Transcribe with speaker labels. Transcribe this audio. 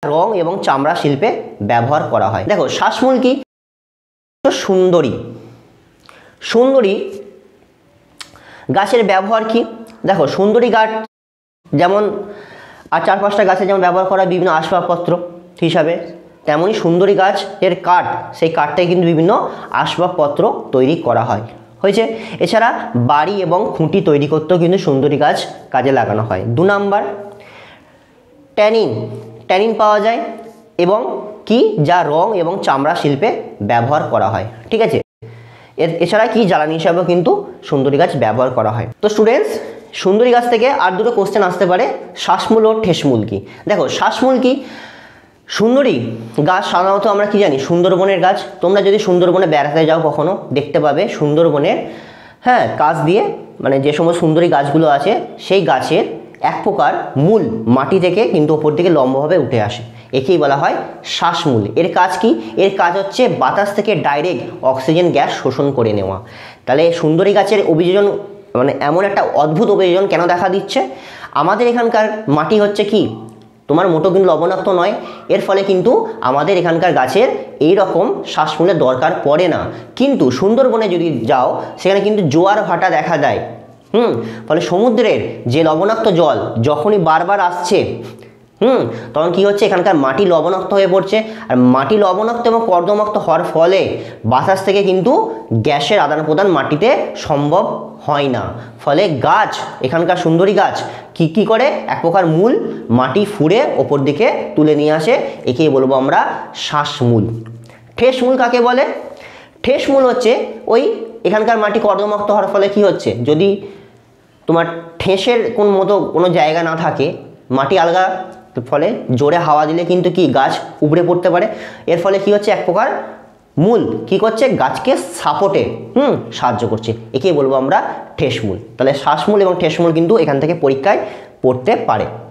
Speaker 1: রং এবং চামড়া শিল্পে ব্যবহার করা হয়। দেখো শ্বাসমূল কি? সুন্দরী। সুন্দরী গাছের ব্যবহার কি? দেখো সুন্দরী গাছ যেমন আর 4-5টা গাছে যেমন ব্যবহার করা বিভিন্ন আসবাবপত্র হিসাবে, তেমনই সুন্দরী গাছ এর কাঠ, সেই কাঠটাই কিন্তু বিভিন্ন আসবাবপত্র তৈরি করা হয় হয়েছে। এছাড়া বাড়ি এবং খুঁটি তৈরি করতেও কিন্তু সুন্দরী গাছ কাজে লাগানো হয়। 2 নাম্বার ট্যানিন। ট্যানিন পাওয়া যায় এবং কি, যা রং এবং চামড়া শিল্পে ব্যবহার করা হয়। ঠিক আছে, এছাড়া কি জ্বালানি হিসাবেও কিন্তু সুন্দরী গাছ ব্যবহার করা হয়। তো স্টুডেন্টস, সুন্দরী গাছ থেকে আর দুটো কোশ্চেন আসতে পারে, শ্বাসমূল ও ঠেসমূল কি। দেখো শ্বাসমূল কি? সুন্দরী গাছ সাধারণত আমরা কি জানি, সুন্দরবনের গাছ। তোমরা যদি সুন্দরবনে বেড়াতে যাও কখনো, দেখতে পাবে সুন্দরবনের কাছ দিয়ে মানে যে সমস্ত সুন্দরী গাছগুলো আছে, সেই গাছের এক প্রকার মূল মাটি থেকে কিন্তু ওপর দিকে লম্বভাবে উঠে আসে, একেই বলা হয় শ্বাসমূল। এর কাজ কি? এর কাজ হচ্ছে বাতাস থেকে ডাইরেক্ট অক্সিজেন গ্যাস শোষণ করে নেওয়া। তাহলে সুন্দরী গাছের অভিযোজন মানে এমন একটা অদ্ভুত অভিযোজন কেন দেখা দিচ্ছে? আমাদের এখানকার মাটি হচ্ছে কি তোমার মোটো কিন্তু লবণাক্ত নয়, এর ফলে কিন্তু আমাদের এখানকার গাছের এই রকম শ্বাসমূলের দরকার পড়ে না। কিন্তু সুন্দরবনে যদি যাও, সেখানে কিন্তু জোয়ার ভাটা দেখা দেয়। ফলে সমুদ্রের যে লবণাক্ত জল যখনই বারবার আসছে তখন কি হচ্ছে, এখানকার মাটি লবণাক্ত হয়ে পড়ছে। আর মাটি লবণাক্ত এবং কর্দমাক্ত হওয়ার ফলে বাতাস থেকে কিন্তু গ্যাসের আদান প্রদান মাটিতে সম্ভব হয় না। ফলে গাছ, এখানকার সুন্দরী গাছ কি করে, এক প্রকার মূল মাটি ফুঁড়ে ওপর দিকে তুলে নিয়ে আসে, একেই বলবো আমরা শ্বাসমূল। ঠেসমূল কাকে বলে? ঠেসমূল হচ্ছে ওই এখানকার মাটি কর্দমাক্ত হওয়ার ফলে কি হচ্ছে, যদি তোমার ঠেসের কোনো জায়গা না থাকে, মাটি আলগা, ফলে জোরে হাওয়া দিলে কিন্তু কি গাছ উপড়ে পড়তে পারে। এর ফলে কি হচ্ছে, এক প্রকার মূল কি করছে, গাছকে সাপোর্টে সাহায্য করছে, একেই বলবো আমরা ঠেসমূল। তাহলে শ্বাসমূল এবং ঠেসমূল কিন্তু এখান থেকে পরীক্ষায় পড়তে পারে।